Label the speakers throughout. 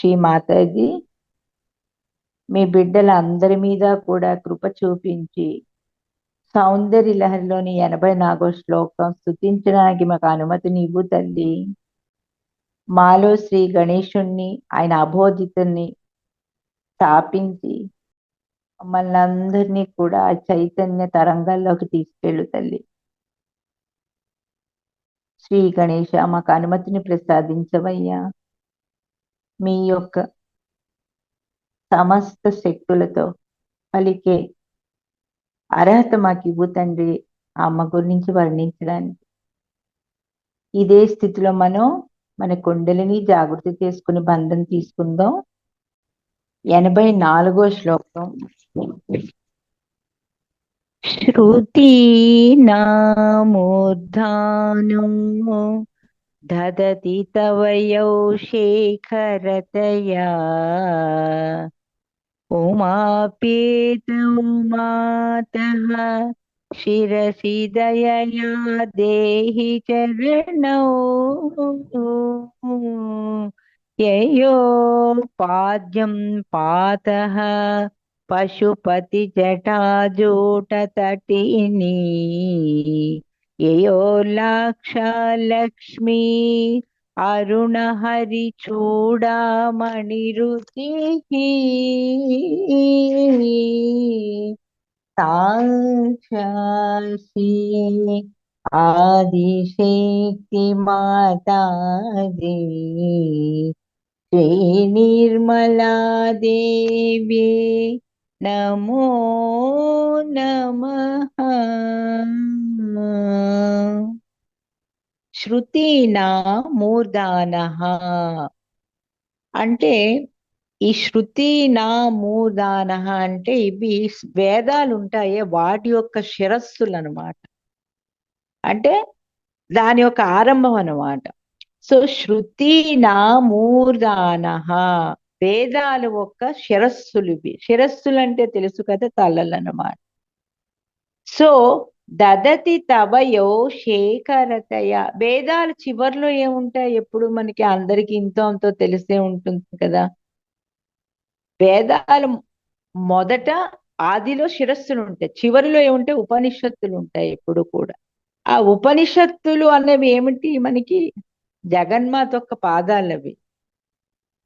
Speaker 1: శ్రీ మాతాజీ మీ బిడ్డలందరి మీద కూడా కృప చూపించి సౌందర్య లహరిలోని 84వ శ్లోకం స్తుతించడానికి మాకు అనుమతిని ఇవ్వు తల్లి. మాలో శ్రీ గణేశుణ్ణి ఆయన అబోధితుణ్ణి స్థాపించి మమ్మల్ని అందరినీ కూడా చైతన్య తరంగాల్లోకి తీసుకెళ్ళు తల్లి. శ్రీ గణేశ మాకు అనుమతిని ప్రసాదించవయ్యా. మీ యొక్క సమస్త శక్తులతో పలికే అర్హత మాకు ఇవ్వు తండ్రి అమ్మ గురించి వర్ణించడానికి. ఇదే స్థితిలో మన కుండలిని జాగృతి చేసుకుని బంధం తీసుకుందాం. 84వ శ్లోకం. శృతీనామూర్ధానో దదతి తవయౌ శేఖరతయా ఉమాపేత ఉమాతః శిరసి దయయా దేహి చరణౌ యయో పాద్యం పాతః పశుపతి జటాజూట తటిని యయో లాక్ష లక్ష్మీ అరుణ హరి చూడామణి రుచి సాక్షాసి ఆదిశక్తి మాతాజీ శ్రీ నిర్మలా దేవి నమో నమః. శృతీనా మూర్ధానః అంటే ఈ శృతీనా మూర్ధానః అంటే ఇవి వేదాలు ఉంటాయే వాటి యొక్క శిరస్సులు అన్నమాట. అంటే దాని యొక్క ఆరంభం అన్నమాట. సో శృతీనా మూర్ధానః వేదాలు యొక్క శిరస్సులు ఇవి. శిరస్సులు అంటే తెలుసు కదా, తలలు అన్నమాట. సో దదతి తవయో శేఖరతయ వేదాలు చివర్లో ఏముంటాయి ఎప్పుడు మనకి అందరికి ఇంతో అంతో తెలిసే ఉంటుంది కదా. వేదాలు మొదట ఆదిలో శిరస్సులు ఉంటాయి, చివరిలో ఏముంటాయి ఉపనిషత్తులు ఉంటాయి ఎప్పుడు కూడా. ఆ ఉపనిషత్తులు అనేవి ఏమిటి మనకి జగన్మాత యొక్క పాదాలు అవి.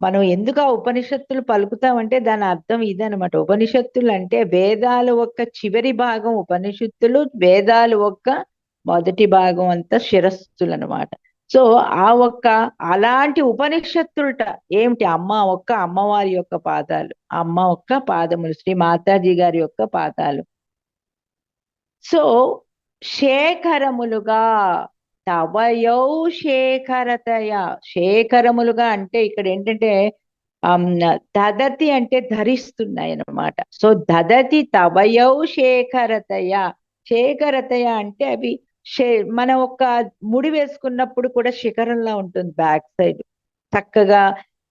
Speaker 1: మనం ఎందుకు ఆ ఉపనిషత్తులు పలుకుతామంటే దాని అర్థం ఇదనమాట. ఉపనిషత్తులు అంటే వేదాలు యొక్క చివరి భాగం ఉపనిషత్తులు, వేదాలు యొక్క మొదటి భాగం అంతా శిరస్సులు అనమాట. సో ఆ ఒక్క అలాంటి ఉపనిషత్తులట ఏమిటి అమ్మవారి యొక్క పాదాలు, అమ్మ యొక్క పాదములు, శ్రీ మాతాజీ గారి యొక్క పాదాలు. సో శేఖరములుగా తవయౌ శేఖరతయ శేఖరములుగా అంటే ఇక్కడ ఏంటంటే దదతి అంటే ధరిస్తున్నాయి అన్నమాట. సో దదతి తవయౌ శేఖరతయ శేఖరతయ అంటే అవి మనం ఒక ముడి వేసుకున్నప్పుడు కూడా శిఖరంలా ఉంటుంది బ్యాక్ సైడ్. చక్కగా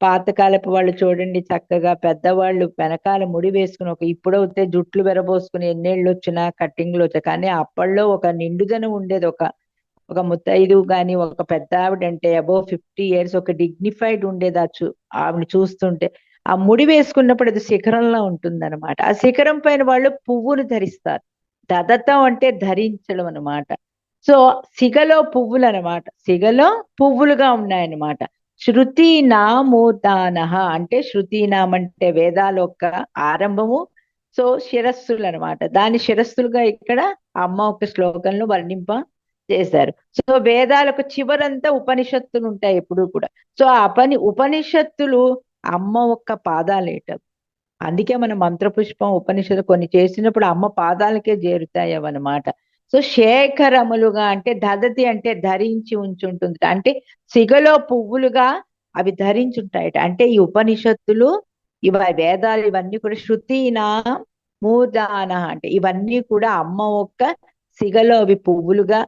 Speaker 1: పాతకాలపు వాళ్ళు చూడండి, చక్కగా పెద్దవాళ్ళు వెనకాల ముడి వేసుకుని ఇప్పుడైతే జుట్లు వెరబోసుకుని ఎన్నేళ్ళు వచ్చినా కట్టింగ్లు వచ్చా, కానీ అప్పట్లో ఒక నిండుదనం ఉండేది. ఒక ముత్తైదు కానీ ఒక పెద్ద ఆవిడ అంటే అబోవ్ 50 years ఒక డిగ్నిఫైడ్ ఉండేది. ఆవిడ చూస్తుంటే ఆ ముడి వేసుకున్నప్పుడు అది శిఖరంలా ఉంటుంది అనమాట. ఆ శిఖరం పైన వాళ్ళు పువ్వును ధరిస్తారు. దదతం అంటే ధరించడం అనమాట. సో సిగలో పువ్వులు అనమాట, సిగలో పువ్వులుగా ఉన్నాయన్నమాట. శృతీనామూర్ధానః అంటే శృతీనాం అంటే వేదాల యొక్క ఆరంభము. సో శిరస్సులు అనమాట, దాని శిరస్సులుగా ఇక్కడ అమ్మ ఒక శ్లోకంలో వర్ణింప చేశారు. సో వేదాలకు చివరంతా ఉపనిషత్తులు ఉంటాయి ఎప్పుడు కూడా. సో ఆ ఉపనిషత్తులు అమ్మ ఒక్క పాదాలేట. అందుకే మనం మంత్రపుష్పం ఉపనిషత్తు కొన్ని చేసినప్పుడు అమ్మ పాదాలకే చేరుతాయి అవన్నమాట. సో శేఖరములుగా అంటే దదతి అంటే ధరించి ఉంచుంటుంది, అంటే సిగలో పువ్వులుగా అవి ధరించుంటాయట. అంటే ఈ ఉపనిషత్తులు వేదాలు ఇవన్నీ కూడా శృతీనా మూర్ధాన అంటే ఇవన్నీ కూడా అమ్మ ఒక్క సిగలో అవి పువ్వులుగా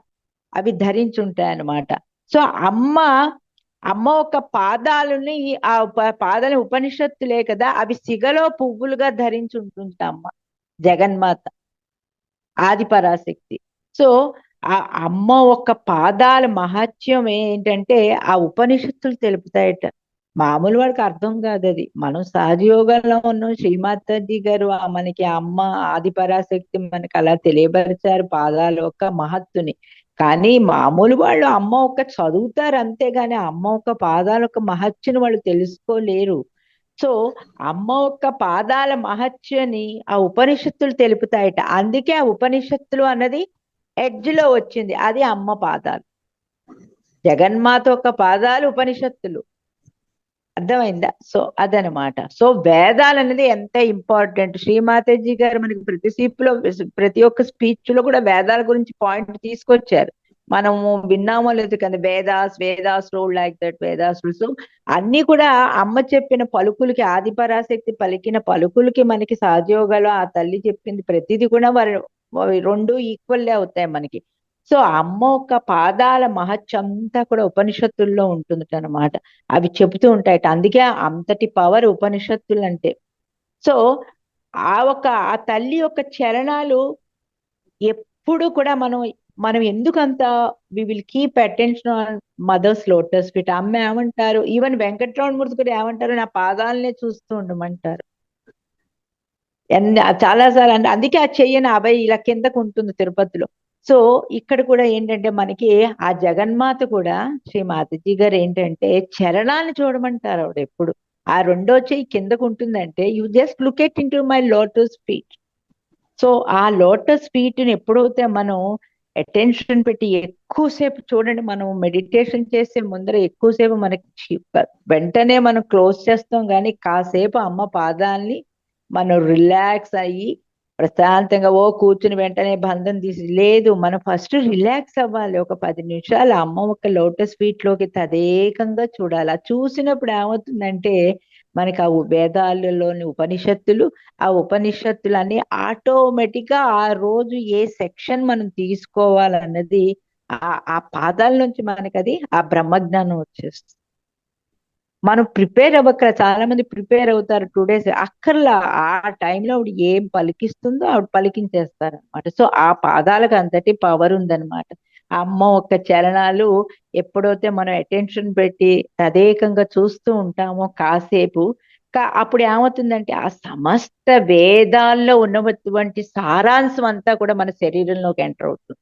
Speaker 1: అవి ధరించుంటాయి అన్నమాట. సో అమ్మ ఒక పాదాలని ఆ పాదాలని ఉపనిషత్తులే కదా, అవి సిగలో పువ్వులుగా ధరించుంటుంది అమ్మ జగన్మాత ఆది పరాశక్తి. సో ఆ అమ్మ ఒక పాదాల మహత్యం ఏంటంటే ఆ ఉపనిషత్తులు తెలుపుతాయట. మామూలు వాడికి అర్థం కాదు అది. మనం సహజయోగంలో ఉన్న శ్రీమాతాజీ గారు మనకి అమ్మ ఆది పరాశక్తి మనకి అలా తెలియపరిచారు పాదాల యొక్క మహత్తుని. కానీ మామూలు వాళ్ళు అమ్మ ఒక చదువుతారు అంతేగాని అమ్మ ఒక పాదాల యొక్క మహత్తుని వాళ్ళు తెలుసుకోలేరు. సో అమ్మ యొక్క పాదాల మహత్యని ఆ ఉపనిషత్తులు తెలుపుతాయట. అందుకే ఆ ఉపనిషత్తులు అన్నది ఎడ్జ్ లో వచ్చింది. అది అమ్మ పాదాలు, జగన్మాత యొక్క పాదాలు ఉపనిషత్తులు. అర్థమైందా? సో అదనమాట. సో వేదాలు అనేది ఎంత ఇంపార్టెంట్. శ్రీమాతాజీ గారు మనకి ప్రతి సీపులో ప్రతి ఒక్క స్పీచ్ లో కూడా వేదాల గురించి పాయింట్ తీసుకొచ్చారు. మనము విన్నామో లేదు కానీ Vedas Vedas road like that Vedas. So అన్ని కూడా అమ్మ చెప్పిన పలుకులకి, ఆదిపరాశక్తి పలికిన పలుకులకి మనకి సహజయోగాలు ఆ తల్లి చెప్పింది ప్రతిదీ కూడా వారి రెండు ఈక్వల్లే అవుతాయి మనకి. సో అమ్మ యొక్క పాదాల మహత్యం అంతా కూడా ఉపనిషత్తుల్లో ఉంటుంది అన్నమాట. అవి చెబుతూ ఉంటాయట. అందుకే అంతటి పవర్ ఉపనిషత్తులు అంటే. సో ఆ తల్లి యొక్క చరణాలు ఎప్పుడు కూడా మనం ఎందుకంత we will keep attention on mother's lotus feet. అమ్మ ఏమంటారు, ఈవెన్ వెంకట్రమణమూర్తి కూడా ఏమంటారు, నా పాదాలనే చూస్తూ ఉండమంటారు. చాలా సార్లు అంటే అందుకే ఆ చెయ్యని అభయ్ ఇలా కిందకు ఉంటుంది తిరుపతిలో. సో ఇక్కడ కూడా ఏంటంటే మనకి ఆ జగన్మాత కూడా శ్రీ మాతాజీ గారు ఏంటంటే చరణాన్ని చూడమంటారు ఆవిడ ఎప్పుడు. ఆ రెండో చెయ్యి కిందకు ఉంటుందంటే you just look at in to my lotus feet. So ఆ లోటస్ ఫీట్ ని ఎప్పుడైతే మనం అటెన్షన్ పెట్టి ఎక్కువసేపు చూడండి, మనం మెడిటేషన్ చేసే ముందర ఎక్కువసేపు మనకి వెంటనే మనం క్లోజ్ చేస్తాం కానీ కాసేపు అమ్మ పాదాల్ని మనం రిలాక్స్ అయ్యి ప్రశాంతంగా కూర్చుని వెంటనే బంధం తీసి లేదు, మనం ఫస్ట్ రిలాక్స్ అవ్వాలి. ఒక 10 నిమిషాలు అమ్మ ఒక లోటస్ ఫీట్ లోకి తదేకంగా చూడాలి. ఆ చూసినప్పుడు ఏమవుతుందంటే మనకి ఆ వేదాలలోని ఉపనిషత్తులు, ఆ ఉపనిషత్తులన్నీ ఆటోమేటిక్ గా ఆ రోజు ఏ సెక్షన్ మనం తీసుకోవాలన్నది ఆ పాదాల నుంచి మనకి అది ఆ బ్రహ్మజ్ఞానం వచ్చేస్తుంది. మనం ప్రిపేర్ అవ్వక చాలా మంది ప్రిపేర్ అవుతారు 2 days అక్కర్లా. ఆ టైంలో ఆవిడ ఏం పలికిస్తుందో ఆవిడ పలికించేస్తారు అనమాట. సో ఆ పాదాలకు అంతటి పవర్ ఉందన్నమాట. అమ్మ ఒక్క చరణాలు ఎప్పుడైతే మనం అటెన్షన్ పెట్టి తదేకంగా చూస్తూ ఉంటామో కాసేపు, అప్పుడు ఏమవుతుందంటే ఆ సమస్త వేదాల్లో ఉన్నటువంటి సారాంశం అంతా కూడా మన శరీరంలోకి ఎంటర్ అవుతుంది.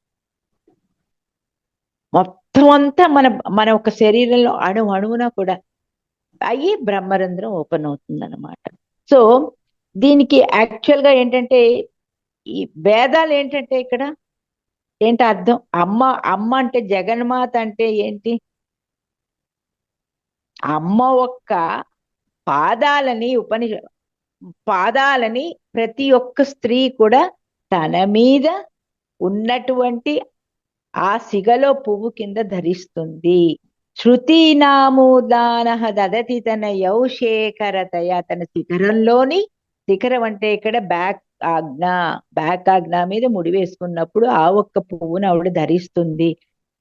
Speaker 1: మొత్తం అంతా మన ఒక శరీరంలో అణువున కూడా అయ్యి బ్రహ్మరంధ్రం ఓపెన్ అవుతుంది అనమాట. సో దీనికి యాక్చువల్ గా ఏంటంటే ఈ వేదాలు ఏంటంటే ఇక్కడ ఏంటి అర్థం, అమ్మ అమ్మ అంటే జగన్మాత అంటే ఏంటి, అమ్మ ఒక్క పాదాలని పాదాలని ప్రతి ఒక్క స్త్రీ కూడా తన మీద ఉన్నటువంటి ఆ సిగలో పువ్వు కింద ధరిస్తుంది. శృతి నామూదాన దదతి తన యౌశేఖరతయ, తన శిఖరంలోని, శిఖరం అంటే ఇక్కడ బ్యాక్ ఆజ్ఞ మీద ముడి వేసుకున్నప్పుడు ఆ ఒక్క పువ్వును ఆవిడ ధరిస్తుంది.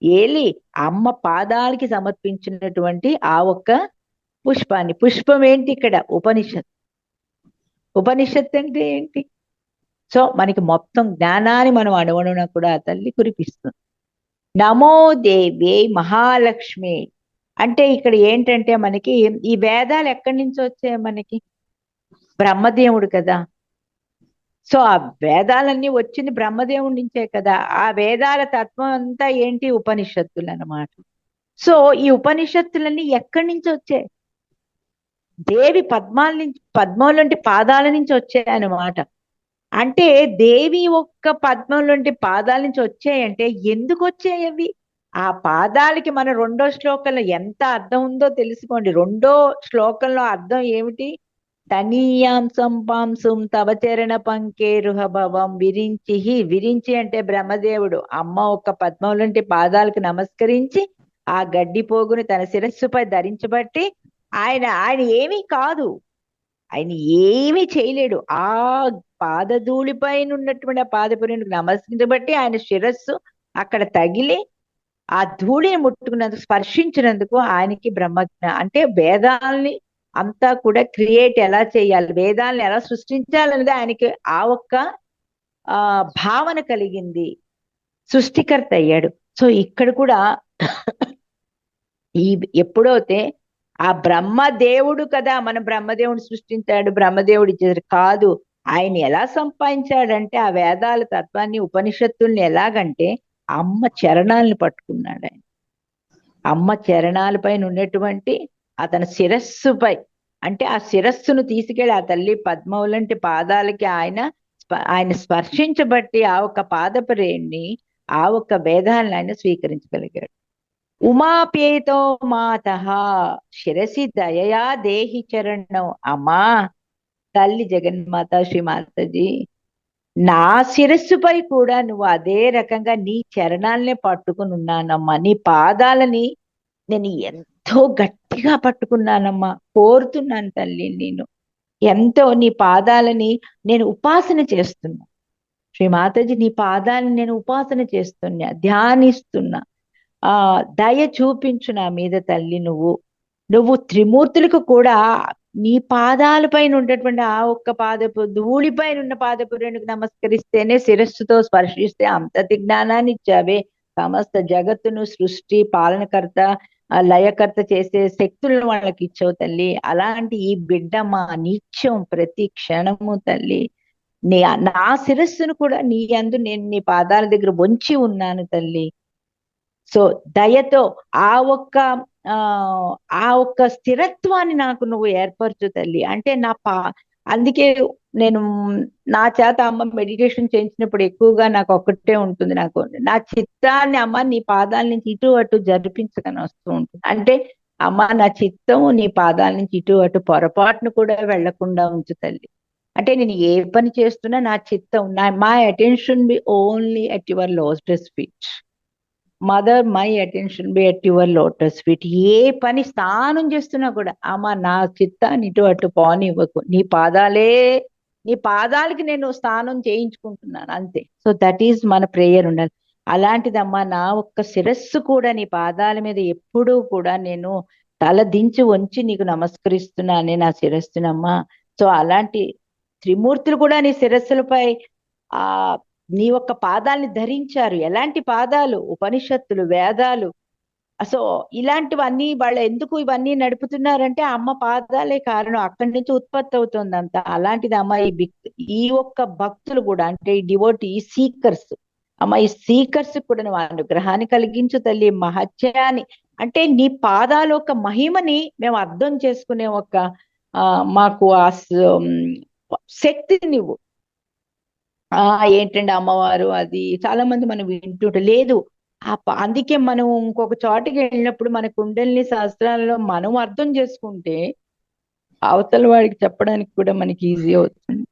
Speaker 1: ఏలి అమ్మ పాదాలకి సమర్పించినటువంటి ఆ ఒక్క పుష్పాన్ని. పుష్పం ఏంటి ఇక్కడ ఉపనిషత్. ఉపనిషత్ అంటే ఏంటి? సో మనకి మొత్తం జ్ఞానాన్ని మనం అణువణున కూడా ఆ తల్లి కురిపిస్తుంది. నమో దేవి మహాలక్ష్మి అంటే ఇక్కడ ఏంటంటే మనకి ఈ వేదాలు ఎక్కడి నుంచి వచ్చాయి మనకి, బ్రహ్మదేవుడు కదా. సో ఆ వేదాలన్నీ వచ్చింది బ్రహ్మదేవుడి నుంచే కదా. ఆ వేదాల తత్వం అంతా ఏంటి, ఉపనిషత్తులు అన్నమాట. సో ఈ ఉపనిషత్తులన్నీ ఎక్కడి నుంచి వచ్చాయి, దేవి పద్మంలోంటి పాదాల నుంచి వచ్చాయి అన్నమాట. అంటే దేవి ఒక్క పద్మంలోంటి పాదాల నుంచి వచ్చాయంటే ఎందుకు వచ్చాయి అవి? ఆ పాదాలకి మన రెండో శ్లోకంలో ఎంత అర్థం ఉందో తెలుసుకోండి. రెండో శ్లోకంలో అర్థం ఏమిటి, తనీయాం సంపాంసం తవ చరణ పంకేరుహ భవం విరించి. విరించి అంటే బ్రహ్మదేవుడు అమ్మ ఒక్క పద్మంలోంటి పాదాలకు నమస్కరించి ఆ గడ్డి పోగుని తన శిరస్సుపై ధరించబట్టి ఆయన ఆయన ఏమీ కాదు, ఆయన ఏమీ చేయలేడు. ఆ పాదధూళిపైన ఉన్నటువంటి ఆ పాదపురికి నమస్కరించబట్టి ఆయన శిరస్సు అక్కడ తగిలి ఆ ధూళిని ముట్టుకున్నందుకు, స్పర్శించినందుకు ఆయనకి బ్రహ్మజ్ఞ అంటే వేదాల్ని అంతా కూడా క్రియేట్ ఎలా చేయాలి, వేదాలను ఎలా సృష్టించాలనేది ఆయనకి ఆ ఒక్క భావన కలిగింది, సృష్టికర్త అయ్యాడు. సో ఇక్కడ కూడా ఈ ఎప్పుడైతే ఆ బ్రహ్మదేవుడు కదా, మన బ్రహ్మదేవుడు సృష్టించాడు, బ్రహ్మదేవుడు ఇచ్చేసాడు కాదు. ఆయన ఎలా సంపాదించాడంటే ఆ వేదాల తత్వాన్ని, ఉపనిషత్తుల్ని ఎలాగంటే అమ్మ చరణాలను పట్టుకున్నాడు ఆయన. అమ్మ చరణాలపైన ఉన్నటువంటి అతని శిరస్సుపై, అంటే ఆ శిరస్సును తీసుకెళ్లి ఆ తల్లి పద్మవులంటి పాదాలకి ఆయన స్పర్శించబట్టి ఆ ఒక్క పాదపరేణ్ణి, ఆ ఒక్క వేదాలను ఆయన స్వీకరించగలిగాడు. ఉమాపేతో మాత శిరసి దయయా దేహి చరణం. అమ్మా తల్లి జగన్మాత శ్రీమాతజీ, నా శిరస్సుపై కూడా నువ్వు అదే రకంగా నీ చరణాలనే పట్టుకుని ఉన్నానమ్మా. నీ పాదాలని నేను ఎంతో గట్టిగా పట్టుకున్నానమ్మా. కోరుతున్నాను తల్లి, నేను ఎంతో నీ పాదాలని నేను ఉపాసన చేస్తున్నా. శ్రీమాతజీ నీ పాదాలని నేను ఉపాసన చేస్తున్నా, ధ్యానిస్తున్నా. దయ చూపించు నా మీద తల్లి. నువ్వు త్రిమూర్తులకు కూడా నీ పాదాలపైన ఉన్నటువంటి ఆ ఒక్క పాదపు ధూళిపైన ఉన్న పాదపు రేణుకు నమస్కరిస్తేనే, శిరస్సుతో స్పర్శిస్తే అంతటి జ్ఞానాన్ని ఇచ్చావే. సమస్త జగత్తును సృష్టి పాలనకర్త లయకర్త చేసే శక్తులను వాళ్ళకి ఇచ్చావు తల్లి. అలాంటి ఈ బిడ్డ మా నిత్యం ప్రతి క్షణము తల్లి నా శిరస్సును కూడా నేను నీ పాదాల దగ్గర వంచి ఉన్నాను తల్లి. సో దయతో ఆ ఒక్క స్థిరత్వాన్ని నాకు నువ్వు ఏర్పరచు తల్లి. అంటే అందుకే నేను నా చేత అమ్మ మెడిటేషన్ చేయించినప్పుడు ఎక్కువగా నాకు ఒక్కటే ఉంటుంది, నాకు నా చిత్తాన్ని అమ్మ నీ పాదాల నుంచి ఇటు అటు జరిపించగానే వస్తూ ఉంటుంది. అంటే అమ్మ నా చిత్తము నీ పాదాల నుంచి ఇటు అటు పొరపాటును కూడా వెళ్లకుండా ఉంచు తల్లి. అంటే నేను ఏ పని చేస్తున్నా నా చిత్తం, my attention be only at your lotus feet. Mother, my attention be at your lotus feet. ఏ పని స్నానం చేస్తున్నా కూడా అమ్మ నా చిత్తాన్ని ఇటు అటు పోనివ్వకు, నీ పాదాలకి నేను స్నానం చేయించుకుంటున్నాను అంతే. సో దట్ ఈజ్ మన ప్రేయర్ ఉండాలి. అలాంటిదమ్మా నా ఒక్క శిరస్సు కూడా నీ పాదాల మీద ఎప్పుడూ కూడా నేను తల దించి వంచి నీకు నమస్కరిస్తున్నానే నా శిరస్సునమ్మా. సో అలాంటి త్రిమూర్తులు కూడా నీ శిరస్సులపై ఆ నీ ఒక్క పాదాలని ధరించారు. ఎలాంటి పాదాలు? ఉపనిషత్తులు, వేదాలు. సో ఇలాంటివన్నీ వాళ్ళు ఎందుకు ఇవన్నీ నడుపుతున్నారంటే అమ్మ పాదాలే కారణం, అక్కడి నుంచి ఉత్పత్తి అవుతుంది అంత. అలాంటిది అమ్మ ఈ ఒక్క భక్తులు కూడా, అంటే ఈ డివోటీ, ఈ సీకర్స్, అమ్మ ఈ సీకర్స్ కూడా నువ్వు అనుగ్రహాన్ని కలిగించు తల్లి, మహత్యాన్ని. అంటే నీ పాదాల యొక్క మహిమని మేము అర్థం చేసుకునే మాకు ఆ శక్తిని నువ్వు ఏంటంటే అమ్మవారు అది చాలా మంది మనం వింటుంటే లేదు. అందుకే మనం ఇంకొక చోటకి వెళ్ళినప్పుడు మన కుండలిని శాస్త్రాలలో మనం అర్థం చేసుకుంటే అవతల వాడికి చెప్పడానికి కూడా మనకి ఈజీ అవుతుంది.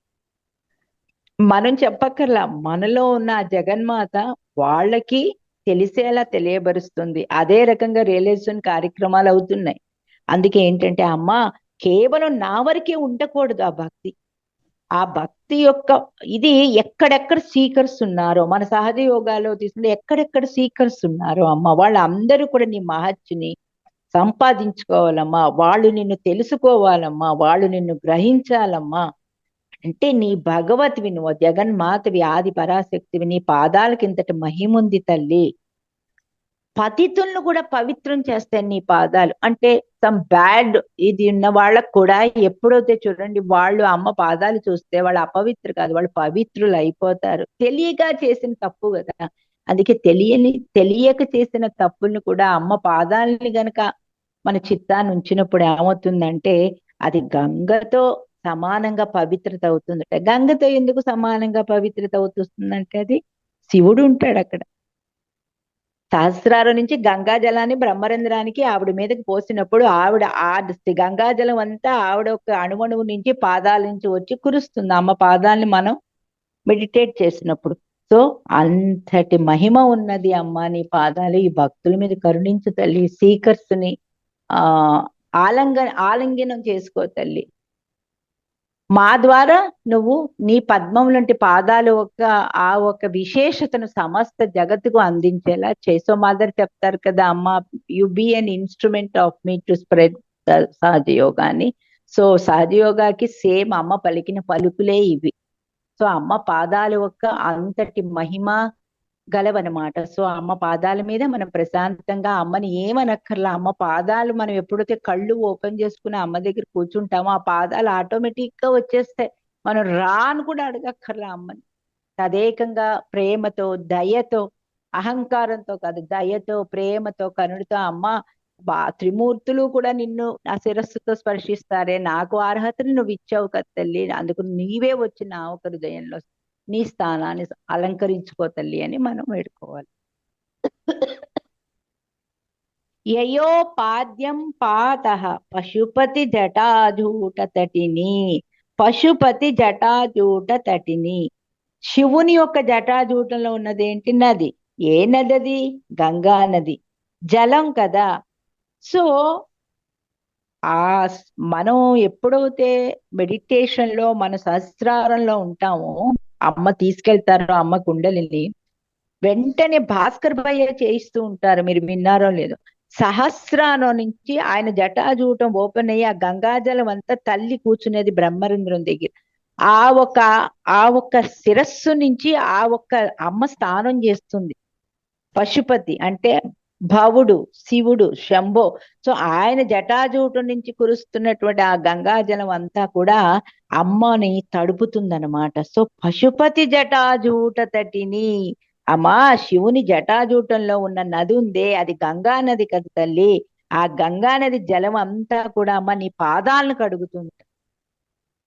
Speaker 1: మనం చెప్పక్కర్లా, మనలో ఉన్న జగన్మాత వాళ్ళకి తెలిసేలా తెలియబరుస్తుంది. అదే రకంగా రియలైజేషన్ కార్యక్రమాలు అవుతున్నాయి. అందుకే ఏంటంటే అమ్మ కేవలం నా వరకే ఉండకూడదు ఆ భక్తి యొక్క ఇది ఎక్కడెక్కడ సీకర్స్ ఉన్నారో, మన సహజ యోగాలో తీసుకుంటే ఎక్కడెక్కడ సీకర్స్ ఉన్నారో అమ్మ వాళ్ళందరూ కూడా నీ మహత్తుని సంపాదించుకోవాలమ్మా. వాళ్ళు నిన్ను తెలుసుకోవాలమ్మా, వాళ్ళు నిన్ను గ్రహించాలమ్మా. అంటే నీ భగవతివి, నువ్వు జగన్మాతవి, ఆది పరాశక్తివి, నీ పాదాలకి ఇంతటి మహిముంది తల్లి. పతితులను కూడా పవిత్రం చేస్తాయి నీ పాదాలు. అంటే సమ్ బ్యాడ్ ఇది ఉన్న వాళ్ళకు కూడా ఎప్పుడైతే చూడండి, వాళ్ళు అమ్మ పాదాలు చూస్తే వాళ్ళు అపవిత్రు కాదు, వాళ్ళు పవిత్రులు అయిపోతారు. తెలియక చేసిన తప్పు కదా. అందుకే తెలియక చేసిన తప్పుల్ని కూడా అమ్మ పాదాలని గనక మన చిత్తాన్ని ఉంచినప్పుడు ఏమవుతుందంటే అది గంగతో సమానంగా పవిత్రత అవుతుందట. గంగతో ఎందుకు సమానంగా పవిత్రత అవుతుందంటే అది శివుడు ఉంటాడు అక్కడ. సహస్రారం నుంచి గంగా జలాన్ని బ్రహ్మరంధ్రానికి ఆవిడ మీదకి పోసినప్పుడు ఆవిడ గంగాజలం అంతా ఆవిడ ఒక అణువణువు నుంచి పాదాల నుంచి వచ్చి కురుస్తుంది అమ్మ పాదాలని మనం మెడిటేట్ చేసినప్పుడు. సో అంతటి మహిమ ఉన్నది అమ్మ నీ పాదాలు. ఈ భక్తుల మీద కరుణించు తల్లి. సీకర్స్ ని ఆలింగనం చేసుకో తల్లి. మా ద్వారా నువ్వు నీ పద్మం పాదాలు ఆ ఒక విశేషతను సమస్త జగత్తుకు అందించేలా చేసో. మదర్ చెప్తారు కదా అమ్మ, you be an instrument of me to spread Sahaja యోగాని. సో సహజ యోగాకి సేమ్ అమ్మ పలికిన పలుకులే ఇవి. సో అమ్మ పాదాలు అంతటి మహిమ గలవనమాట. సో అమ్మ పాదాల మీద మనం ప్రశాంతంగా అమ్మని ఏమనక్కర్లా. అమ్మ పాదాలు మనం ఎప్పుడైతే కళ్ళు ఓపెన్ చేసుకుని అమ్మ దగ్గర కూర్చుంటామో ఆ పాదాలు ఆటోమేటిక్ గా వచ్చేస్తాయి. మనం రాను కూడా అడగక్కర్లా అమ్మని. తదేకంగా ప్రేమతో, దయతో, అహంకారంతో కాదు, దయతో, ప్రేమతో, కరుణతో అమ్మ త్రిమూర్తులు కూడా నిన్ను నా శిరస్సుతో స్పర్శిస్తారే, నాకు అర్హతను నువ్వు ఇచ్చావు కదా తల్లి, అందుకు నీవే వచ్చి నా ఒక హృదయంలో నీ స్థానాన్ని అలంకరించుకో తల్లి అని మనం వేడుకోవాలి. యయో పాద్యం పాతః పశుపతి జటాజూట తటిని. పశుపతి జటాజూట తటిని, శివుని యొక్క జటాజూటంలో ఉన్నది ఏంటి? నది. ఏ నది అది? గంగా నది. జలం కదా. సో మనం ఎప్పుడైతే మెడిటేషన్ లో మన సహస్రారంలో ఉంటామో, అమ్మ తీసుకెళ్తారో అమ్మ కుండలిని, వెంటనే భాస్కర్ భయ్య చేయిస్తూ ఉంటారు, మీరు విన్నారో లేదో. సహస్రారం నుంచి ఆయన జటాజూటం ఓపెన్ అయ్యి ఆ గంగాజలం అంతా తల్లి కూర్చునేది బ్రహ్మరంధ్రం దగ్గర. ఆ ఒక్క శిరస్సు నుంచి ఆ ఒక్క అమ్మ స్నానం చేస్తుంది. పశుపతి అంటే భవుడు, శివుడు, శంభో. సో ఆయన జటాజూటం నుంచి కురుస్తున్నటువంటి ఆ గంగాజలం అంతా కూడా అమ్మని తడుపుతుందన్నమాట. సో పశుపతి జటాజూట తటిని, అమ్మా శివుని జటాజూటంలో ఉన్న నది ఉందే అది గంగా నది కదా తల్లి. ఆ గంగా నది జలం అంతా కూడా అమ్మ నీ పాదాలను కడుగుతుంది.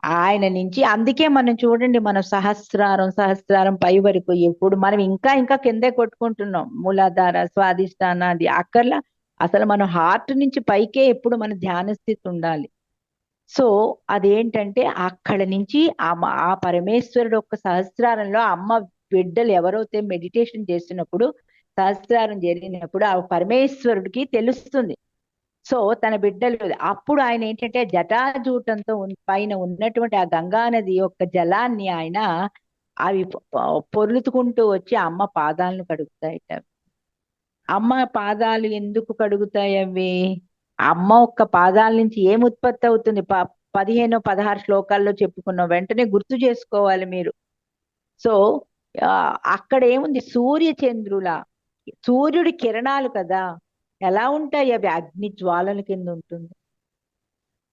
Speaker 1: ఆయన నుంచి అందుకే మనం చూడండి, మనం సహస్రారం సహస్రారం పై వరకు ఎప్పుడు మనం ఇంకా ఇంకా కిందే కొట్టుకుంటున్నాం. మూలాధార, స్వాదిష్టాన, అది అక్కర్లా. అసలు మనం హార్ట్ నుంచి పైకే ఎప్పుడు మన ధ్యాన స్థితి ఉండాలి. సో అదేంటంటే అక్కడ నుంచి ఆ పరమేశ్వరుడు యొక్క సహస్రారంలో అమ్మ బిడ్డలు ఎవరైతే మెడిటేషన్ చేసినప్పుడు, సహస్రారం జరిగినప్పుడు ఆ పరమేశ్వరుడికి తెలుస్తుంది. సో తన బిడ్డలు అప్పుడు ఆయన ఏంటంటే జటాజూటంతో పైన ఉన్నటువంటి ఆ గంగా నది యొక్క జలాన్ని ఆయన అవి పొర్లుతుకుంటూ వచ్చి అమ్మ పాదాలను కడుగుతాయట. అమ్మ పాదాలు ఎందుకు కడుగుతాయి అవి? అమ్మ ఒక్క పాదాల నుంచి ఏం ఉత్పత్తి అవుతుంది? 15-16 శ్లోకాల్లో చెప్పుకున్నాం, వెంటనే గుర్తు చేసుకోవాలి మీరు. సో అక్కడ ఏముంది? సూర్య చంద్రుల, సూర్యుడి కిరణాలు కదా. ఎలా ఉంటాయి అవి? అగ్ని జ్వాలల కింద ఉంటుంది.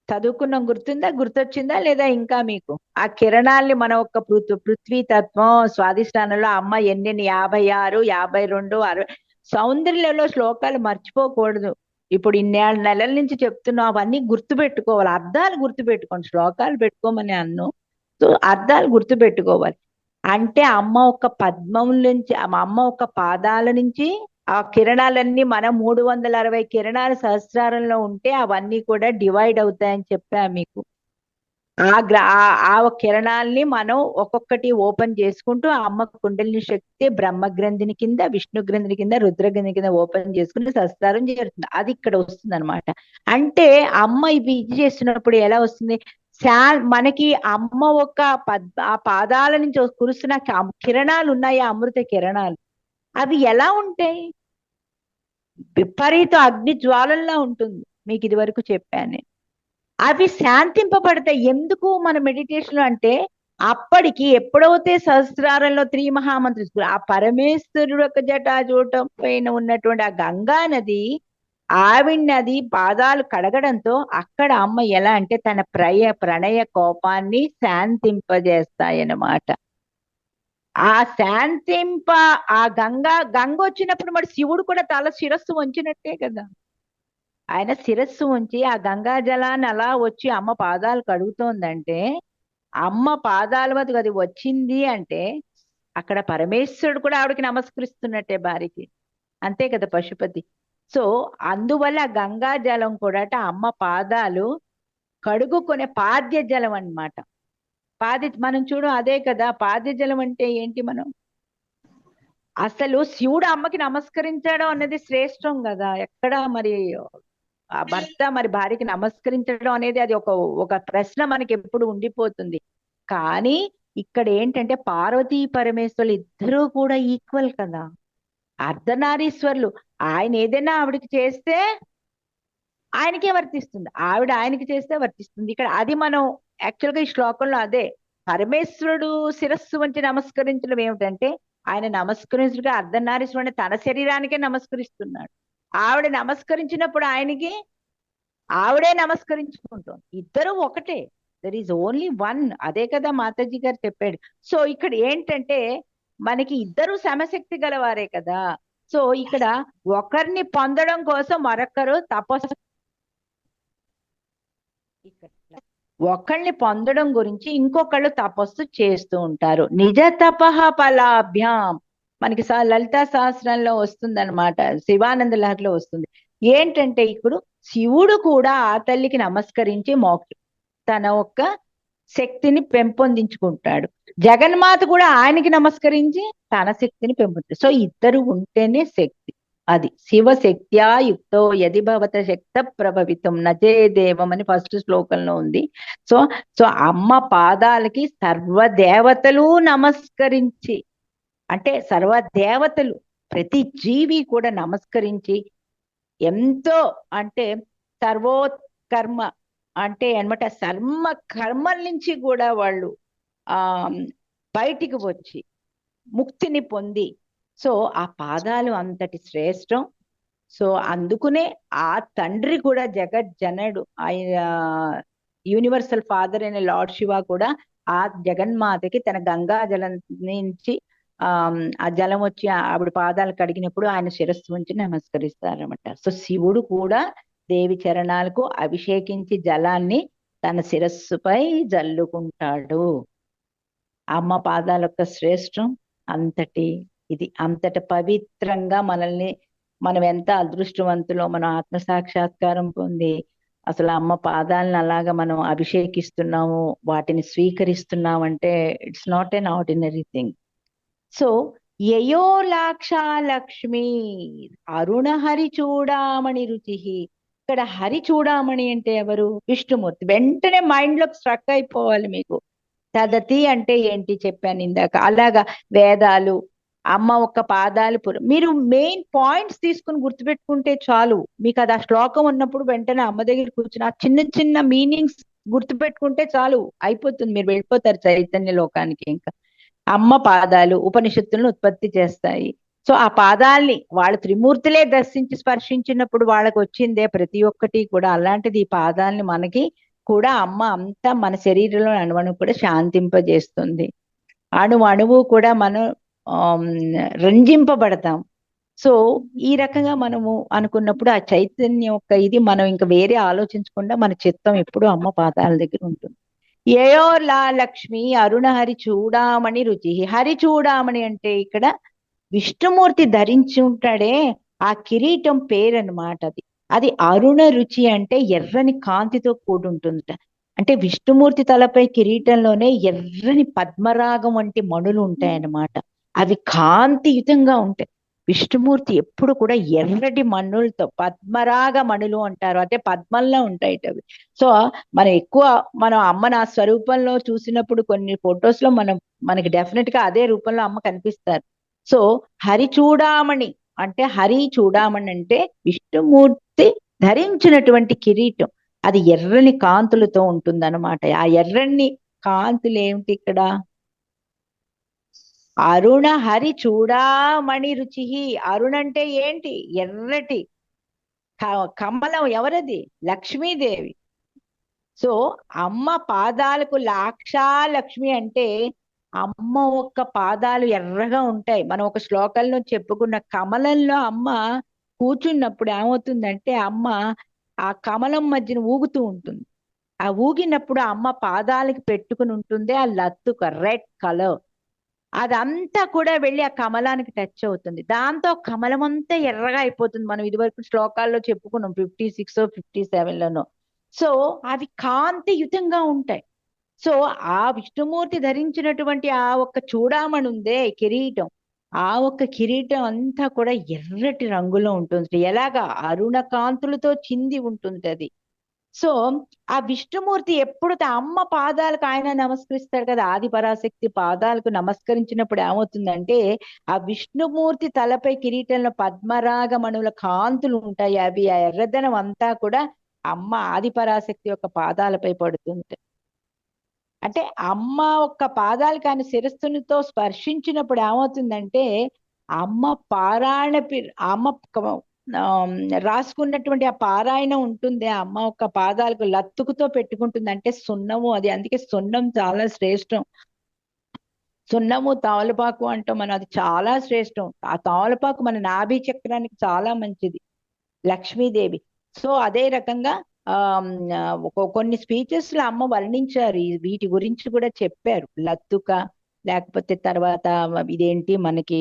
Speaker 1: చదువుకున్నాం, గుర్తుందా? గుర్తొచ్చిందా లేదా ఇంకా మీకు? ఆ కిరణాల్ని మన ఒక్క పృథ్వీ తత్వం స్వాదిష్టానంలో అమ్మ ఎన్ని 56, 52, 60 సౌందర్యంలో శ్లోకాలు మర్చిపోకూడదు. ఇప్పుడు ఇన్నేళ్ళ నెలల నుంచి చెప్తున్నాం, అవన్నీ గుర్తు పెట్టుకోవాలి. అర్థాలు గుర్తు పెట్టుకోండి, శ్లోకాలు పెట్టుకోమని అన్ను. సో అర్థాలు గుర్తు పెట్టుకోవాలి. అంటే అమ్మ ఒక పద్మం నుంచి, అమ్మ ఒక పాదాల నుంచి ఆ కిరణాలన్నీ, మనం 360 కిరణాలు సహస్రారంలో ఉంటే అవన్నీ కూడా డివైడ్ అవుతాయని చెప్పా మీకు. ఆ కిరణాల్ని మనం ఒక్కొక్కటి ఓపెన్ చేసుకుంటూ ఆ అమ్మ కుండలిని శక్తి బ్రహ్మ గ్రంథిని కింద, విష్ణు గ్రంథిని కింద, రుద్ర గ్రంథిని కింద ఓపెన్ చేసుకుని సహస్రారం చేరుతుంది. అది ఇక్కడ వస్తుంది అనమాట. అంటే అమ్మ ఇవి ఇది చేస్తున్నప్పుడు ఎలా వస్తుంది? మనకి అమ్మ ఒక ఆ పాదాల నుంచి కురుస్తున్న కిరణాలు ఉన్నాయి, అమృత కిరణాలు. అవి ఎలా ఉంటాయి? విపరీత అగ్ని జ్వాలల్లా ఉంటుంది. మీకు ఇది వరకు చెప్పాను. అవి శాంతింపబడతాయి. ఎందుకు మన మెడిటేషన్ అంటే, అప్పటికి ఎప్పుడైతే సహస్రారంలో త్రిమహామంత్రి ఆ పరమేశ్వరుడు యొక్క జటాజూటం పైన ఉన్నటువంటి ఆ గంగా నది, ఆవిడ్ని అది పాదాలు కడగడంతో అక్కడ అమ్మ ఎలా అంటే తన ప్రణయ కోపాన్ని శాంతింపజేస్తాయన్నమాట. ఆ శాంతింప ఆ గంగ వచ్చినప్పుడు మరి శివుడు కూడా తల శిరస్సు వంచినట్టే కదా. ఆయన శిరస్సు ఉంచి ఆ గంగా జలాన్ని అలా వచ్చి అమ్మ పాదాలు కడుగుతోందంటే, అమ్మ పాదాల వద్దకు అది వచ్చింది అంటే అక్కడ పరమేశ్వరుడు కూడా ఆవిడకి నమస్కరిస్తున్నట్టే భార్యకి. అంతే కదా పశుపతి. సో అందువల్ల గంగా జలం కూడా అమ్మ పాదాలు కడుగుకునే పాద్య జలం అన్నమాట. మనం చూడు అదే కదా పాద్య జలం అంటే ఏంటి? మనం అసలు శివుడు అమ్మకి నమస్కరించడం అనేది శ్రేష్టం కదా. ఎక్కడ మరి ఆ భర్త మరి భార్యకి నమస్కరించడం అనేది అది ఒక ప్రశ్న మనకి ఎప్పుడు ఉండిపోతుంది. కానీ ఇక్కడ ఏంటంటే పార్వతీ పరమేశ్వరులు ఇద్దరూ కూడా ఈక్వల్ కదా, అర్ధనారీశ్వరులు. ఆయన ఏదైనా ఆవిడకి చేస్తే ఆయనకే వర్తిస్తుంది, ఆవిడ ఆయనకి చేస్తే వర్తిస్తుంది. ఇక్కడ అది మనం యాక్చువల్ గా ఈ శ్లోకంలో అదే పరమేశ్వరుడు శిరస్సు వంచి నమస్కరించడం ఏమిటంటే ఆయన నమస్కరించుగా అర్ధనారీశ్వరుని తన శరీరానికే నమస్కరిస్తున్నాడు. ఆవిడ నమస్కరించినప్పుడు ఆయనకి ఆవిడే నమస్కరించుకుంటుంది. ఇద్దరు ఒకటే. There is only one. అదే కదా మాతాజీ గారు చెప్పాడు. సో ఇక్కడ ఏంటంటే మనకి ఇద్దరు సమశక్తి గలవారే కదా. సో ఇక్కడ ఒకరిని పొందడం కోసం మరొకరు తపస్సు, ఇక్కడ ఒకళ్ళని పొందడం గురించి ఇంకొకళ్ళు తపస్సు చేస్తూ ఉంటారు. నిజ తపః ఫలాభ్యాం. మనకి లలితా సహస్రంలో వస్తుందన్నమాట, శివానంద లహరిలో వస్తుంది. ఏంటంటే ఇప్పుడు శివుడు కూడా ఆ తల్లికి నమస్కరించి మోక్ష తన ఒక్క శక్తిని పెంపొందించుకుంటాడు. జగన్మాత కూడా ఆయనకి నమస్కరించి తన శక్తిని పెంపొంది. సో ఇద్దరు ఉంటేనే శక్తి. అది శివశక్త్యా యుక్తో యది భవత శక్త ప్రభవితం నజే దేవం అని ఫస్ట్ శ్లోకంలో ఉంది. సో సో అమ్మ పాదాలకి సర్వదేవతలు నమస్కరించి, అంటే సర్వదేవతలు ప్రతి జీవి కూడా నమస్కరించి ఎంతో, అంటే సర్వోత్కర్మ అంటే అనమాట, సర్మ కర్మల నుంచి కూడా వాళ్ళు ఆ బయటికి వచ్చి ముక్తిని పొంది, సో ఆ పాదాలు అంతటి శ్రేష్టం. సో అందుకునే ఆ తండ్రి కూడా జగజ్జనడు, ఆయన యూనివర్సల్ ఫాదర్ అయిన లార్డ్ శివ కూడా ఆ జగన్మాతకి తన గంగా జలం నుంచి ఆ జలం వచ్చి ఆవిడ పాదాలు కడిగినప్పుడు ఆయన శిరస్సు ఉంచి నమస్కరిస్తారన్నమాట. సో శివుడు కూడా దేవి చరణాలకు అభిషేకించి జలాన్ని తన శిరస్సుపై జల్లుకుంటాడు. అమ్మ పాదాల యొక్క శ్రేష్టం అంతటి ఇది, అంతట పవిత్రంగా మనల్ని, మనం ఎంత అదృష్టవంతులో, మనం ఆత్మ సాక్షాత్కారం పొంది అసలు అమ్మ పాదాలను అలాగా మనం అభిషేకిస్తున్నాము, వాటిని స్వీకరిస్తున్నామంటే it's not an ordinary thing. So యయో లాక్షా లక్ష్మి అరుణ హరి చూడామణి రుచి. ఇక్కడ హరి చూడామణి అంటే ఎవరు? విష్ణుమూర్తి. వెంటనే మైండ్ లోకి స్ట్రక్ అయిపోవాలి మీకు. తదతి అంటే ఏంటి చెప్పాను ఇందాక. అలాగా వేదాలు, అమ్మ ఒక్క పాదాలు మీరు మెయిన్ పాయింట్స్ తీసుకుని గుర్తుపెట్టుకుంటే చాలు. మీకు అది ఆ శ్లోకం ఉన్నప్పుడు వెంటనే అమ్మ దగ్గర కూర్చుని ఆ చిన్న చిన్న మీనింగ్స్ గుర్తుపెట్టుకుంటే చాలు, అయిపోతుంది. మీరు వెళ్ళిపోతారు చైతన్య లోకానికి. ఇంకా అమ్మ పాదాలు ఉపనిషత్తులను ఉత్పత్తి చేస్తాయి. సో ఆ పాదాల్ని వాళ్ళు త్రిమూర్తులే దర్శించి స్పర్శించినప్పుడు వాళ్ళకి వచ్చిందే ప్రతి ఒక్కటి కూడా. అలాంటిది ఈ పాదాలని మనకి కూడా అమ్మ అంతా మన శరీరంలో అణువణువు కూడా శాంతింపజేస్తుంది. అణువు కూడా మనం రంజింపబడతాం. సో ఈ రకంగా మనము అనుకున్నప్పుడు ఆ చైతన్యం యొక్క ఇది మనం ఇంకా వేరే ఆలోచించకుండా మన చిత్తం ఎప్పుడు అమ్మ పాదాల దగ్గర ఉంటుంది. ఏయో లా లక్ష్మి అరుణ హరి చూడామణి రుచి. హరి చూడామణి అంటే ఇక్కడ విష్ణుమూర్తి ధరించి ఉంటాడే ఆ కిరీటం పేరు అన్నమాట. అది అది అరుణ రుచి అంటే ఎర్రని కాంతితో కూడి ఉంటుందట. అంటే విష్ణుమూర్తి తలపై కిరీటంలోనే ఎర్రని పద్మరాగం వంటి మణులు ఉంటాయన్నమాట. అవి కాంతియుతంగా ఉంటాయి. విష్ణుమూర్తి ఎప్పుడు కూడా ఎర్రటి మణులతో, పద్మరాగ మణులు అంటారు, అంటే పద్మంలో ఉంటాయి అవి. సో మనం అమ్మను ఆ స్వరూపంలో చూసినప్పుడు కొన్ని ఫొటోస్ లో మనకి డెఫినెట్ గా అదే రూపంలో అమ్మ కనిపిస్తారు. సో హరి చూడామణి అంటే, హరి చూడామణి అంటే విష్ణుమూర్తి ధరించినటువంటి కిరీటం అది ఎర్రని కాంతులతో ఉంటుంది అనమాట. ఆ ఎర్రని కాంతులు ఏమిటి ఇక్కడ? అరుణ హరి చూడామణి రుచి. అరుణ అంటే ఏంటి? ఎర్రటి కమలం. ఎవరది? లక్ష్మీదేవి. సో అమ్మ పాదాలకు లాక్షా లక్ష్మి అంటే అమ్మ ఒక్క పాదాలు ఎర్రగా ఉంటాయి. మనం ఒక శ్లోకంలో చెప్పుకున్న కమలంలో అమ్మ కూర్చున్నప్పుడు ఏమవుతుందంటే అమ్మ ఆ కమలం మధ్యన ఊగుతూ ఉంటుంది. ఆ ఊగినప్పుడు అమ్మ పాదాలకి పెట్టుకుని ఉంటుంది ఆ లత్తుక రెడ్ కలర్, అదంతా కూడా వెళ్ళి ఆ కమలానికి టచ్ అవుతుంది. దాంతో కమలం అంతా ఎర్రగా అయిపోతుంది. మనం ఇదివరకు శ్లోకాల్లో చెప్పుకున్నాం 56 57లోనో. సో అవి కాంతియుతంగా ఉంటాయి. సో ఆ విష్ణుమూర్తి ధరించినటువంటి ఆ ఒక్క చూడామణి ఉందే కిరీటం, ఆ ఒక్క కిరీటం అంతా కూడా ఎర్రటి రంగులో ఉంటుంది. ఎలాగా? అరుణ కాంతులతో చింది ఉంటుంది అది. సో ఆ విష్ణుమూర్తి ఎప్పుడు అమ్మ పాదాలకు ఆయన నమస్కరిస్తాడు కదా, ఆది పరాశక్తి పాదాలకు నమస్కరించినప్పుడు ఏమవుతుందంటే ఆ విష్ణుమూర్తి తలపై కిరీటంలో పద్మరాగమణుల కాంతులు ఉంటాయి. అవి ఆ ఎర్రదనం అంతా కూడా అమ్మ ఆది పరాశక్తి యొక్క పాదాలపై పడుతుంటాయి. అంటే అంటే అమ్మ ఒక్క పాదాలకి ఆయన శిరస్సునితో స్పర్శించినప్పుడు ఏమవుతుందంటే అమ్మ పారాయణ అమ్మ రాసుకున్నటువంటి ఆ పారాయణ ఉంటుంది, ఆ అమ్మ ఒక్క పాదాలకు లత్తుకుతో పెట్టుకుంటుంది. అంటే సున్నము అది, అందుకే సున్నం చాలా శ్రేష్టం. సున్నము తమలపాకు అంటాం మనం, అది చాలా శ్రేష్టం. ఆ తమలపాకు మన నాభి చక్రానికి చాలా మంచిది, లక్ష్మీదేవి. సో అదే రకంగా ఆ కొన్ని స్పీచెస్ లో అమ్మ వర్ణించారు, వీటి గురించి కూడా చెప్పారు. లత్తుక, లేకపోతే తర్వాత ఇదేంటి మనకి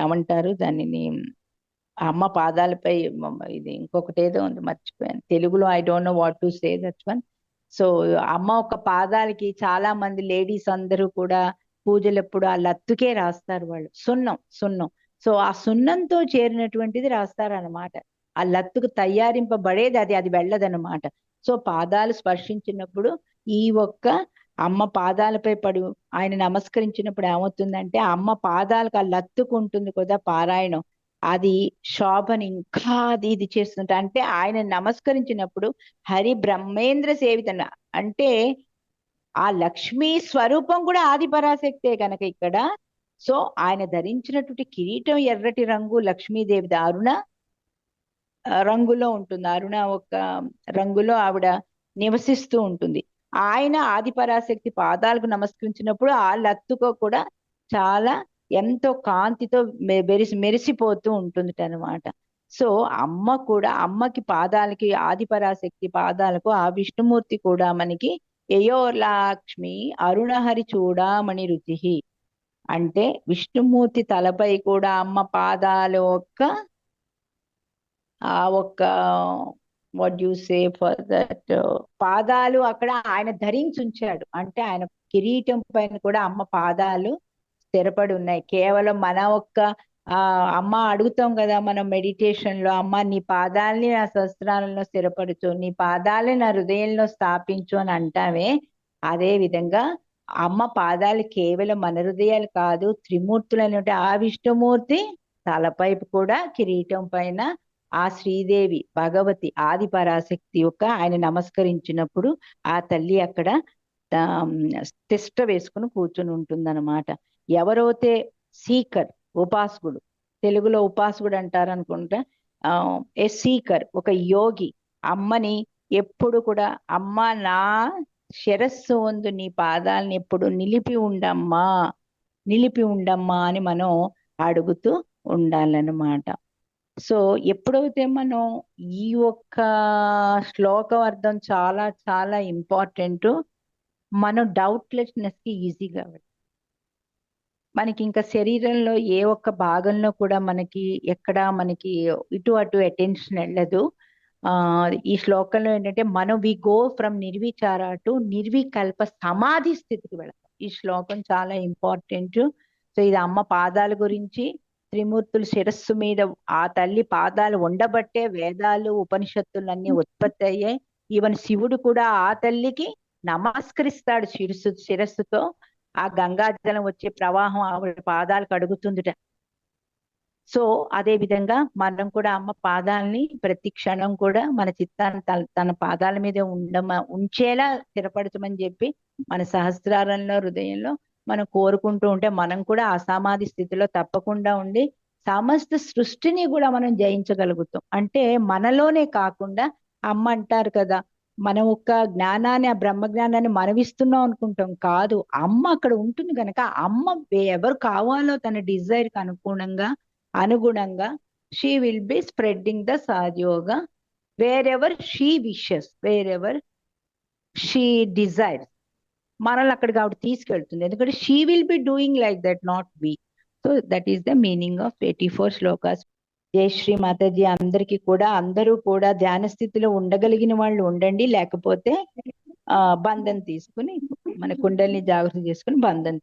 Speaker 1: ఏమంటారు దానిని, అమ్మ పాదాలపై ఇది ఇంకొకటి ఏదో ఉంది, మర్చిపోయాను తెలుగులో. I don't know what to say that one. So అమ్మ ఒక పాదాలకి చాలా మంది లేడీస్ అందరూ కూడా పూజలప్పుడు ఆ లత్తుకే రాస్తారు వాళ్ళు, సున్నం సున్నం. సో ఆ సున్నంతో చేరినటువంటిది రాస్తారనమాట. ఆ లత్తుకు తయారింపబడేది అది, అది వెళ్ళదనమాట. సో పాదాలు స్పర్శించినప్పుడు ఈ ఒక్క అమ్మ పాదాలపై పడి ఆయన నమస్కరించినప్పుడు ఏమవుతుందంటే అమ్మ పాదాలకు ఆ లత్తుకు ఉంటుంది కదా పారాయణం, అది శోభని ఇంకా అది ఇది చేస్తుంట. అంటే ఆయన నమస్కరించినప్పుడు హరి బ్రహ్మేంద్ర సేవితన, అంటే ఆ లక్ష్మీ స్వరూపం కూడా ఆది పరాశక్తే కనుక ఇక్కడ. సో ఆయన ధరించినటువంటి కిరీటం ఎర్రటి రంగు, లక్ష్మీదేవిది అరుణ రంగులో ఉంటుంది, అరుణ ఒక రంగులో ఆవిడ నివసిస్తూ ఉంటుంది. ఆయన ఆది పరాశక్తి పాదాలకు నమస్కరించినప్పుడు ఆ లత్తుకో కూడా చాలా ఎంతో కాంతితో మెరిసిపోతూ ఉంటుంది అనమాట. సో అమ్మ కూడా, అమ్మకి పాదాలకి, ఆది పరాశక్తి పాదాలకు ఆ విష్ణుమూర్తి కూడా మనకి యయోలక్ష్మి అరుణహరి చూడామణి రుచి, అంటే విష్ణుమూర్తి తలపై కూడా అమ్మ పాదాలు ఆ ఒక్క what you say for that, పాదాలు అక్కడ ఆయన ధరించి ఉంచాడు. అంటే ఆయన కిరీటం పైన కూడా అమ్మ పాదాలు స్థిరపడి ఉన్నాయి. కేవలం మన ఒక్క అమ్మ అడుగుతాం కదా మనం మెడిటేషన్ లో, అమ్మ నీ పాదాలని నా శస్త్రాలలో స్థిరపరచు, నీ పాదాలని నా హృదయంలో స్థాపించు అని అంటామే. అదే విధంగా అమ్మ పాదాలు కేవలం మన హృదయాలు కాదు, త్రిమూర్తులైన ఆ విష్ణుమూర్తి తలపైపు కూడా కిరీటం పైన ఆ శ్రీదేవి భగవతి ఆది పరాశక్తి యొక్క ఆయన నమస్కరించినప్పుడు ఆ తల్లి అక్కడ తిష్ట వేసుకుని కూర్చుని ఉంటుందన్నమాట. ఎవరైతే సీకర్, ఉపాసకుడు, తెలుగులో ఉపాసకుడు అంటారు అనుకుంటా, ఏ సీకర్, ఒక యోగి అమ్మని ఎప్పుడు కూడా అమ్మ నా శిరస్సు వందు నీ పాదాలని ఎప్పుడు నిలిపి ఉండమ్మా, నిలిపి ఉండమ్మా అని మనం అడుగుతూ ఉండాలన్నమాట. సో ఎప్పుడైతే మనం ఈ ఒక్క శ్లోకం అర్థం చాలా చాలా ఇంపార్టెంట్, మనం డౌట్లెస్నెస్ కి ఈజీగా మనకి ఇంకా శరీరంలో ఏ ఒక్క భాగంలో కూడా మనకి ఎక్కడ మనకి ఇటు అటు అటెన్షన్ వెళ్ళదు. ఈ శ్లోకంలో ఏంటంటే మనం వి గో ఫ్రమ్ నిర్విచార టు నిర్వికల్ప సమాధి స్థితికి వెళతాం. ఈ శ్లోకం చాలా ఇంపార్టెంట్. సో ఇది అమ్మ పాదాల గురించి, త్రిమూర్తుల శిరస్సు మీద ఆ తల్లి పాదాలు ఉండబట్టే వేదాలు ఉపనిషత్తులన్నీ ఉత్పత్తి అయ్యాయి. ఈవెన్ శివుడు కూడా ఆ తల్లికి నమస్కరిస్తాడు శిరస్సుతో. ఆ గంగాజలం వచ్చే ప్రవాహం ఆవిడ పాదాలకు అడుగుతుందిట. సో అదే విధంగా మనం కూడా అమ్మ పాదాలని ప్రతి క్షణం కూడా మన చిత్తాన్ని తన పాదాల మీద ఉంచేలా స్థిరపరచమని చెప్పి మన సహస్రారంలో హృదయంలో మనం కోరుకుంటూ ఉంటే మనం కూడా అసమాధి స్థితిలో తప్పకుండా ఉండి సమస్త సృష్టిని కూడా మనం జయించగలుగుతాం. అంటే మనలోనే కాకుండా అమ్మ అంటారు కదా, మనం ఒక జ్ఞానాన్ని, ఆ బ్రహ్మ జ్ఞానాన్ని మనవిస్తున్నాం అనుకుంటాం, కాదు, అమ్మ అక్కడ ఉంటుంది కనుక అమ్మ ఎవరు కావాలో తన డిజైర్ కి అనుగుణంగా she will be spreading the సాధ్యోగ wherever she wishes, wherever she desires. మనల్ని అక్కడికి ఆవిడ తీసుకెళ్తుంది, ఎందుకంటే she will be doing like that, not we. So that is the meaning of 84 shlokas. జై శ్రీ మాతాజీ. అందరూ కూడా ధ్యాన స్థితిలో ఉండగలిగిన వాళ్ళు ఉండండి, లేకపోతే బంధం తీసుకుని మన కుండల్ని జాగ్రత్త చేసుకుని బంధం